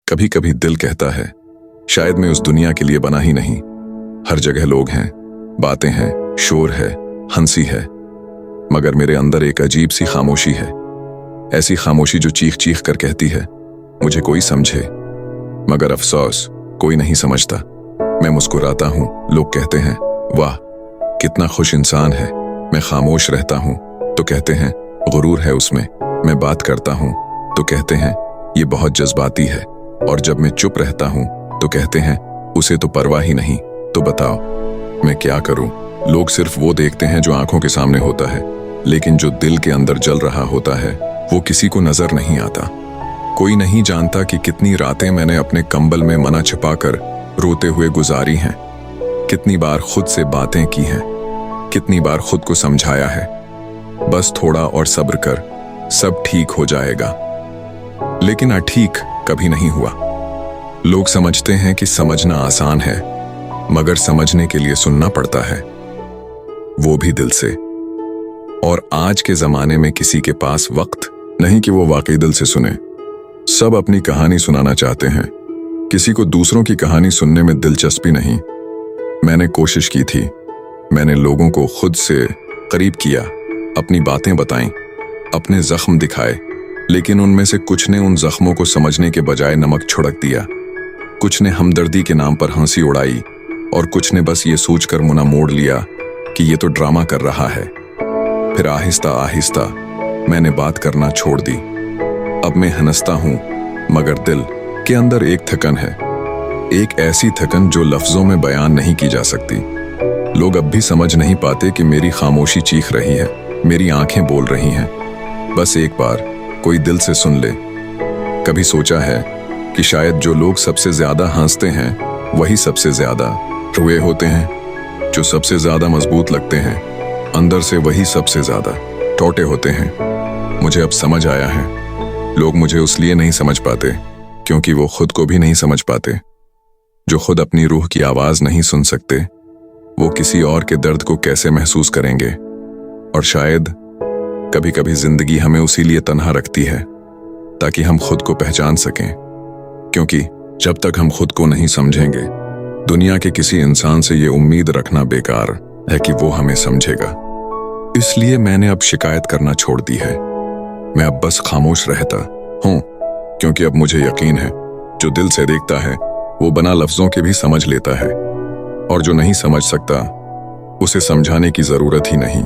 कभी कभी दिल कहता है शायद मैं उस दुनिया के लिए बना ही नहीं। हर जगह लोग हैं, बातें हैं, शोर है, हंसी है, मगर मेरे अंदर एक अजीब सी खामोशी है। ऐसी खामोशी जो चीख चीख कर कहती है मुझे कोई समझे, मगर अफसोस कोई नहीं समझता। मैं मुस्कुराता हूं, लोग कहते हैं वाह कितना खुश इंसान है। मैं खामोश रहता हूं तो कहते हैं गुरूर है उसमें। मैं बात करता हूं तो कहते हैं ये बहुत जज्बाती है, और जब मैं चुप रहता हूं तो कहते हैं उसे तो परवाह ही नहीं। तो बताओ मैं क्या करूं? लोग सिर्फ वो देखते हैं जो आंखों के सामने होता है, लेकिन जो दिल के अंदर जल रहा होता है वो किसी को नजर नहीं आता। कोई नहीं जानता कि कितनी रातें मैंने अपने कंबल में मना छिपाकर रोते हुए गुजारी हैं। कितनी बार खुद से बातें की हैं, कितनी बार खुद को समझाया है बस थोड़ा और सब्र कर, सब ठीक हो जाएगा। लेकिन ठीक कभी नहीं हुआ। लोग समझते हैं कि समझना आसान है, मगर समझने के लिए सुनना पड़ता है, वो भी दिल से। और आज के जमाने में किसी के पास वक्त नहीं कि वो वाकई दिल से सुने। सब अपनी कहानी सुनाना चाहते हैं, किसी को दूसरों की कहानी सुनने में दिलचस्पी नहीं। मैंने कोशिश की थी, मैंने लोगों को खुद से करीब किया, अपनी बातें बताईं, अपने जख्म दिखाए, लेकिन उनमें से कुछ ने उन जख्मों को समझने के बजाय नमक छिड़क दिया। कुछ ने हमदर्दी के नाम पर हंसी उड़ाई, और कुछ ने बस ये सोचकर मुंह मोड़ लिया कि ये तो ड्रामा कर रहा है। फिर आहिस्ता आहिस्ता मैंने बात करना छोड़ दी। अब मैं हंसता हूं, मगर दिल के अंदर एक थकन है, एक ऐसी थकन जो लफ्जों में बयान नहीं की जा सकती। लोग अब भी समझ नहीं पाते कि मेरी खामोशी चीख रही है, मेरी आंखें बोल रही हैं। बस एक बार कोई दिल से सुन ले। कभी सोचा है कि शायद जो लोग सबसे ज्यादा हंसते हैं वही सबसे ज्यादा रोए होते हैं, जो सबसे ज्यादा मजबूत लगते हैं अंदर से वही सबसे ज्यादा टूटे होते हैं। मुझे अब समझ आया है, लोग मुझे उसलिए नहीं समझ पाते क्योंकि वो खुद को भी नहीं समझ पाते। जो खुद अपनी रूह की आवाज नहीं सुन सकते, वो किसी और के दर्द को कैसे महसूस करेंगे। और शायद कभी कभी जिंदगी हमें उसी लिए तन्हा रखती है ताकि हम खुद को पहचान सकें, क्योंकि जब तक हम खुद को नहीं समझेंगे दुनिया के किसी इंसान से ये उम्मीद रखना बेकार है कि वो हमें समझेगा। इसलिए मैंने अब शिकायत करना छोड़ दी है। मैं अब बस खामोश रहता हूं, क्योंकि अब मुझे यकीन है जो दिल से देखता है वो बिना लफ्जों के भी समझ लेता है, और जो नहीं समझ सकता उसे समझाने की जरूरत ही नहीं।